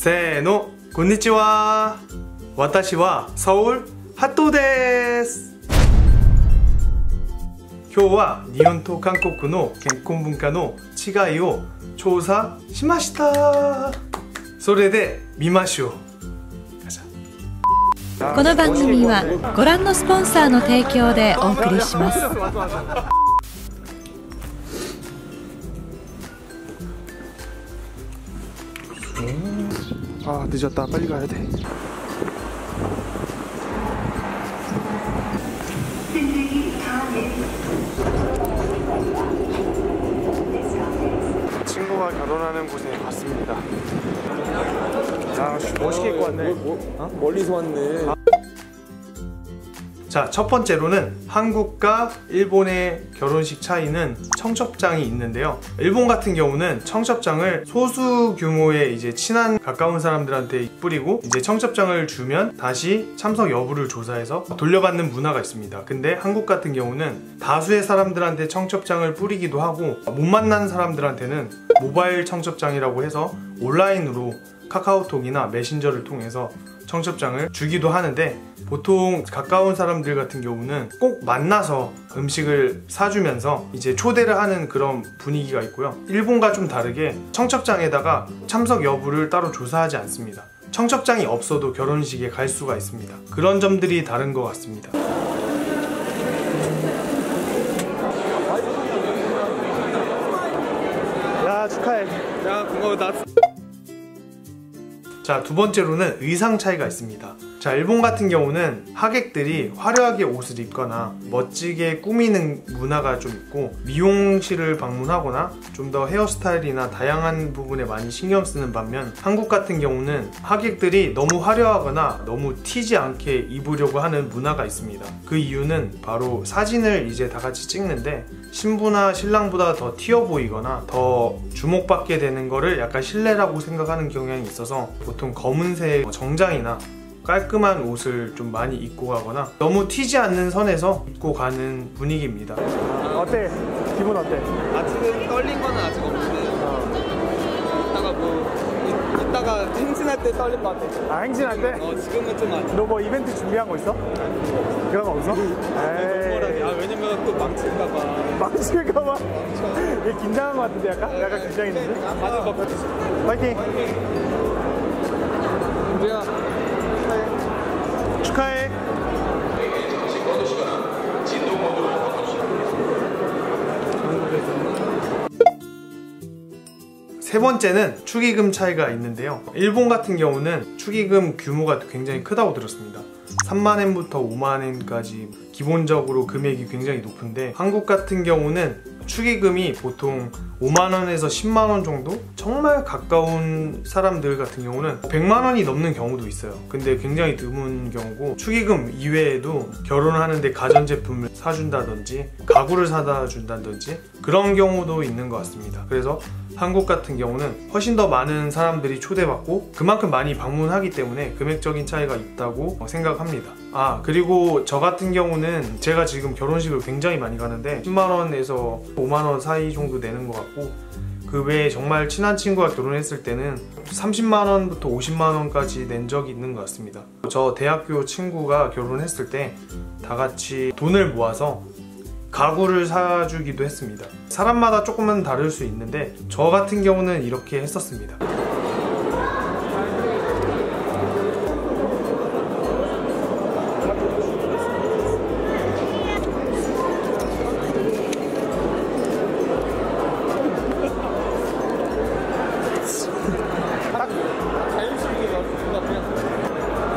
せーの、こんにちは。私は서울ハットです。今日は日本と韓国の結婚文化の違いを調査しました。それで見ましょう。この番組はご覧のスポンサーの提供でお送りします。아, 늦었다. 빨리 가야 돼. 친구가 결혼하는 곳에 왔습니다. 야, 멋있게 입고 왔네. 멀리서 왔네. 자, 첫 번째로는 한국과 일본의 결혼식 차이는 청첩장이 있는데요. 일본 같은 경우는 청첩장을 소수 규모의 이제 친한 가까운 사람들한테 뿌리고 이제 청첩장을 주면 다시 참석 여부를 조사해서 돌려받는 문화가 있습니다. 근데 한국 같은 경우는 다수의 사람들한테 청첩장을 뿌리기도 하고 못 만난 사람들한테는 모바일 청첩장이라고 해서 온라인으로 카카오톡이나 메신저를 통해서 청첩장을 주기도 하는데 보통 가까운 사람들 같은 경우는 꼭 만나서 음식을 사주면서 이제 초대를 하는 그런 분위기가 있고요. 일본과 좀 다르게 청첩장에다가 참석 여부를 따로 조사하지 않습니다. 청첩장이 없어도 결혼식에 갈 수가 있습니다. 그런 점들이 다른 것 같습니다. 야, 축하해. 야, 고마워. 자, 두 번째로는 의상 차이가 있습니다. 자, 일본 같은 경우는 하객들이 화려하게 옷을 입거나 멋지게 꾸미는 문화가 좀 있고 미용실을 방문하거나 좀 더 헤어스타일이나 다양한 부분에 많이 신경 쓰는 반면 한국 같은 경우는 하객들이 너무 화려하거나 너무 튀지 않게 입으려고 하는 문화가 있습니다. 그 이유는 바로 사진을 이제 다 같이 찍는데 신부나 신랑보다 더 튀어 보이거나 더 주목받게 되는 거를 약간 실례라고 생각하는 경향이 있어서 보통 검은색 정장이나 깔끔한 옷을 좀 많이 입고 가거나 너무 튀지 않는 선에서 입고 가는 분위기입니다. 어때? 기분 어때? 아직은 떨린 거는 아직 없는데 이따가 행진할 때 떨릴 것 같아. 아, 행진할 때? 지금은 좀 아직. 너 뭐 이벤트 준비한 거 있어? 그런 거 없어? 에이. 왜냐면 또 망칠까봐. 망칠까봐? 왜 긴장한 거 같은데 약간? 약간 긴장했는데? 다들 막 파이팅! 은재야. 축하해! 세 번째는 축의금 차이가 있는데요. 일본 같은 경우는 축의금 규모가 굉장히 크다고 들었습니다. 3만엔부터 5만엔까지 기본적으로 금액이 굉장히 높은데 한국 같은 경우는 축의금이 보통 5만원에서 10만원 정도? 정말 가까운 사람들 같은 경우는 100만원이 넘는 경우도 있어요. 근데 굉장히 드문 경우고 축의금 이외에도 결혼하는데 가전제품을 사준다든지 가구를 사다 준다든지 그런 경우도 있는 것 같습니다. 그래서 한국 같은 경우는 훨씬 더 많은 사람들이 초대받고 그만큼 많이 방문하기 때문에 금액적인 차이가 있다고 생각합니다. 아, 그리고 저 같은 경우는 제가 지금 결혼식을 굉장히 많이 가는데 10만원에서 5만원 사이 정도 내는 것 같고 그 외에 정말 친한 친구가 결혼했을 때는 30만원부터 50만원까지 낸 적이 있는 것 같습니다. 저 대학교 친구가 결혼했을 때 다 같이 돈을 모아서 가구를 사주기도 했습니다. 사람마다 조금은 다를 수 있는데 저 같은 경우는 이렇게 했었습니다.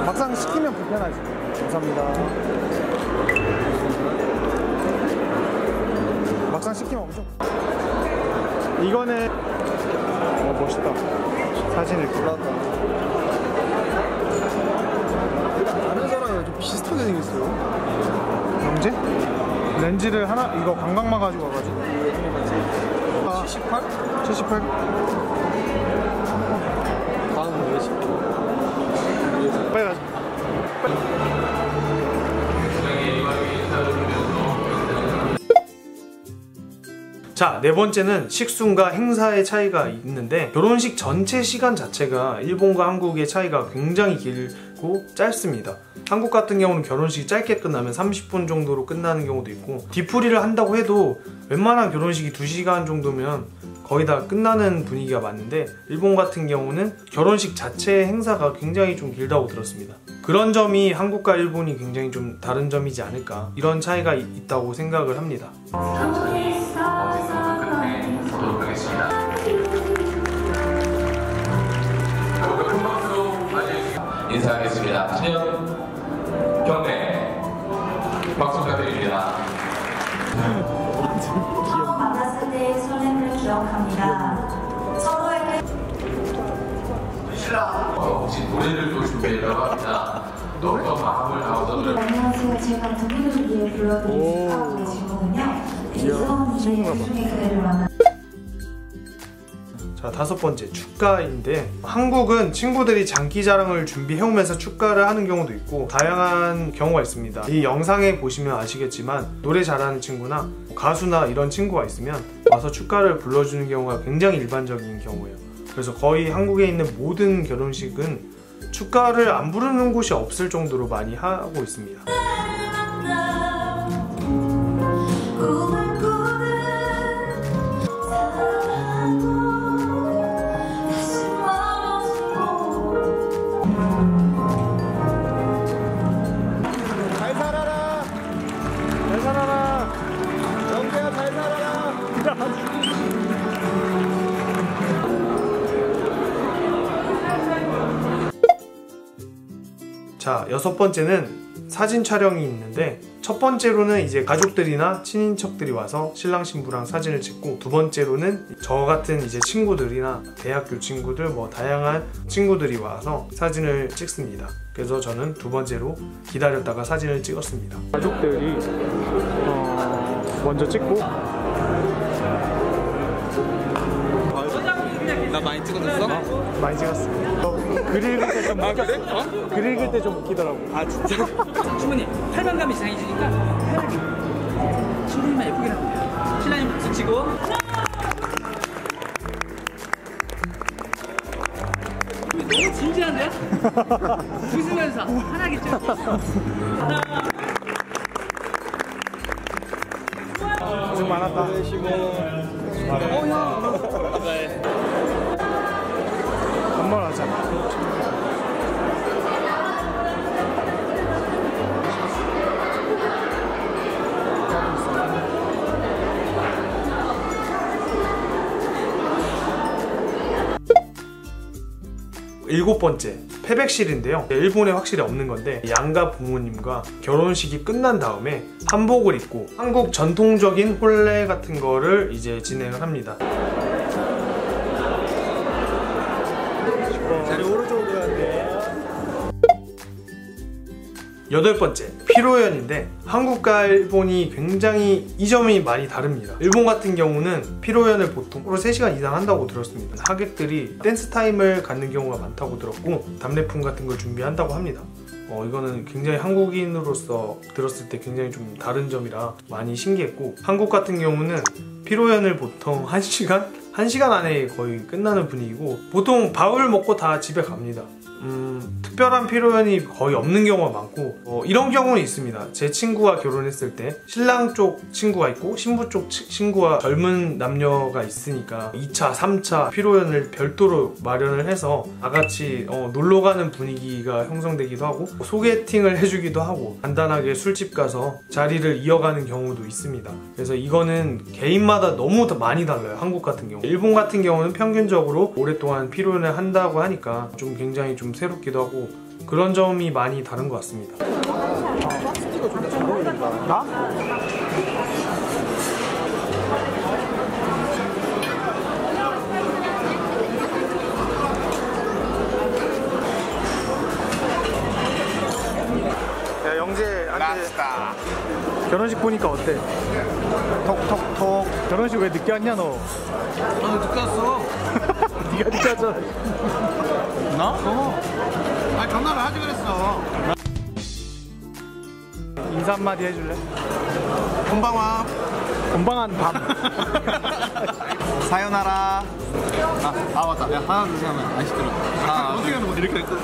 막상 시키면 불편하지. 감사합니다. 막상 시키면 엄청 이거는 멋있다. 사진을 골랐다. 다른 사람이랑 좀 비슷하게 생겼어요. 영재? 렌즈를 하나 이거 관광만 가지고 와가지고 78? 78? 다음은 왜 시켜? 빨리 가자. 자, 네 번째는 식순과 행사의 차이가 있는데 결혼식 전체 시간 자체가 일본과 한국의 차이가 굉장히 길고 짧습니다. 한국 같은 경우는 결혼식이 짧게 끝나면 30분 정도로 끝나는 경우도 있고 뒤풀이를 한다고 해도 웬만한 결혼식이 2시간 정도면 거의 다 끝나는 분위기가 많은데 일본 같은 경우는 결혼식 자체의 행사가 굉장히 좀 길다고 들었습니다. 그런 점이 한국과 일본이 굉장히 좀 다른 점이지 않을까, 이런 차이가 있다고 생각을 합니다. 인사하겠습니다. 신영 경례 박수 부탁드립니다. 만났을 때의 설렘을 기억합니다. 서로에게 신랑 혹시 노래를 또 준비했다고 합니다. 또 어떤 마음을 담아서 노래. 안녕하세요. 제가 두 분을 위해 불러드릴 축하하고의 질문은요. 이성님의 중에 그대를 만나. 자, 다섯 번째, 축가인데 한국은 친구들이 장기자랑을 준비해오면서 축가를 하는 경우도 있고 다양한 경우가 있습니다. 이 영상에 보시면 아시겠지만 노래 잘하는 친구나 가수나 이런 친구가 있으면 와서 축가를 불러주는 경우가 굉장히 일반적인 경우예요. 그래서 거의 한국에 있는 모든 결혼식은 축가를 안 부르는 곳이 없을 정도로 많이 하고 있습니다. 잘 살아라. 잘 살아라. 영재야 잘 살아라. 자, 여섯 번째는 사진 촬영이 있는데 첫 번째로는 이제 가족들이나 친인척들이 와서 신랑 신부랑 사진을 찍고, 두 번째로는 저 같은 이제 친구들이나 대학교 친구들 뭐 다양한 친구들이 와서 사진을 찍습니다. 그래서 저는 두 번째로 기다렸다가 사진을 찍었습니다. 가족들이 먼저 찍고. 나 많이 찍어줬어? 많이 찍었어. 글 읽을 때 좀 웃겼어. 글 읽을 때 좀 웃기더라고. 아 진짜? 신부님 팔방감이 이상해지니까 신부님만 예쁘게 나오면 돼요. 신랑님 박수 치고 너무 진지한데요? 웃으면서 하나겠죠? 고생 많았다. 한번 하자. 일곱 번째, 패백실인데요. 일본에 확실히 없는 건데 양가 부모님과 결혼식이 끝난 다음에 한복을 입고 한국 전통적인 혼례 같은 거를 이제 진행을 합니다. 자리 오른쪽으로 가는데. 여덟 번째, 피로연인데 한국과 일본이 굉장히 이 점이 많이 다릅니다. 일본 같은 경우는 피로연을 보통 3시간 이상 한다고 들었습니다. 하객들이 댄스 타임을 갖는 경우가 많다고 들었고 답례품 같은 걸 준비한다고 합니다. 이거는 굉장히 한국인으로서 들었을 때 굉장히 좀 다른 점이라 많이 신기했고, 한국 같은 경우는 피로연을 보통 1시간 안에 거의 끝나는 분위기고 보통 밥을 먹고 다 집에 갑니다. 특별한 피로연이 거의 없는 경우가 많고 이런 경우는 있습니다. 제 친구가 결혼했을 때 신랑 쪽 친구가 있고 신부 쪽 친구와 젊은 남녀가 있으니까 2차, 3차 피로연을 별도로 마련을 해서 다같이 놀러가는 분위기가 형성되기도 하고 소개팅을 해주기도 하고 간단하게 술집 가서 자리를 이어가는 경우도 있습니다. 그래서 이거는 개인마다 너무 많이 달라요. 한국 같은 경우. 일본 같은 경우는 평균적으로 오랫동안 피로연을 한다고 하니까 좀 굉장히 좀 새롭기도 하고 그런 점이 많이 다른 것 같습니다. 플라스틱을 좀 잘 어울린다. 나? 야, 영재한테 결혼식 보니까 어때? 톡톡톡. 결혼식 왜 늦게 왔냐 너? 나 늦게 왔어. 네가 늦게 왔잖아. 나? 아니 전화를 하지 그랬어. 인사 한마디 해줄래? 건방와. 건방한 밤. 사요나라. 맞다. 야, 하나, 둘, 셋 하면 안 시끄러. 어떻게 하는 거지? 이렇게 할까?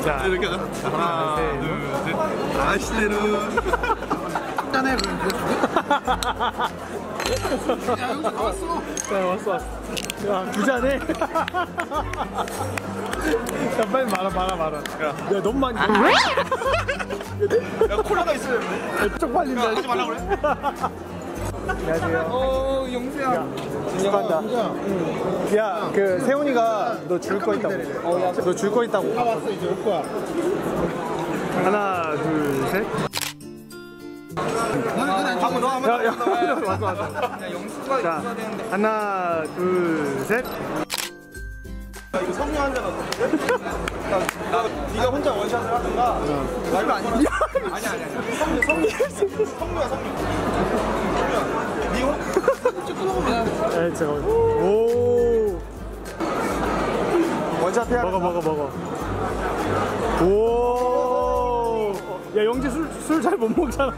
자, 이렇게 하자. 하나, 둘, 셋. 아시테루. 짠해 야 여기서 나왔어. 야, 왔어. 야, 부자네. 야, 빨리 말아. 야, 너무 많이. 야, 콜라가 있어요. 쪽팔린다. 하지 말라고 그래? 안녕하세요. 영수야. 진정한다. 야, 그 세훈이가 너 줄 거 있다고. 너 줄 거 있다고. 다 왔어 이제 올 거야. 하나, 둘, 셋. 한번 너 왔어. 영수가 자, 하나, 둘, 셋. 이거 성류 한잔 왔었는데? 네가 혼자 원샷을 하든가. 말도 아니야. 아니야. 성류야. 에, 제가 오. 원샷 해야 돼. 먹어. 오. 야, 영지 술 잘 못 먹잖아.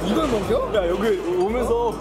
이걸 먹여? 야, 여기 오면서.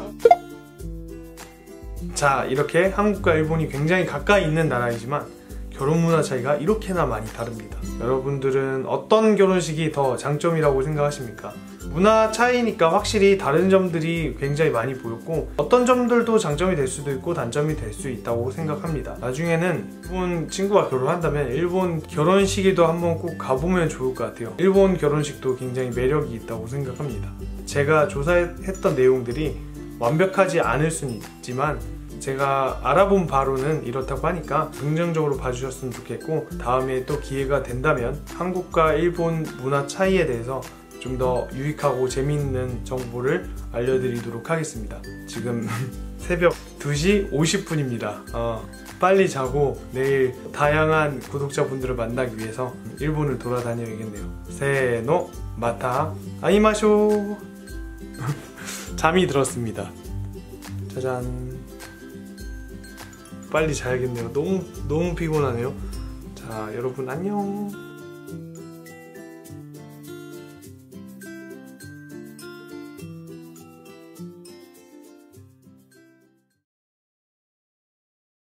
자, 이렇게 한국과 일본이 굉장히 가까이 있는 나라이지만 결혼 문화 차이가 이렇게나 많이 다릅니다. 여러분들은 어떤 결혼식이 더 장점이라고 생각하십니까? 문화 차이니까 확실히 다른 점들이 굉장히 많이 보였고 어떤 점들도 장점이 될 수도 있고 단점이 될 수 있다고 생각합니다. 나중에는 일본 친구가 결혼한다면 일본 결혼식에도 한번 꼭 가보면 좋을 것 같아요. 일본 결혼식도 굉장히 매력이 있다고 생각합니다. 제가 조사했던 내용들이 완벽하지 않을 수는 있지만 제가 알아본 바로는 이렇다고 하니까 긍정적으로 봐주셨으면 좋겠고 다음에 또 기회가 된다면 한국과 일본 문화 차이에 대해서 좀 더 유익하고 재미있는 정보를 알려드리도록 하겠습니다. 지금 새벽 2시 50분입니다. 빨리 자고 내일 다양한 구독자분들을 만나기 위해서 일본을 돌아다녀야겠네요. 세노 마타 아이마쇼. 잠이 들었습니다. 짜잔. 빨리 자야겠네요. 너무 피곤하네요. 자, 여러분 안녕.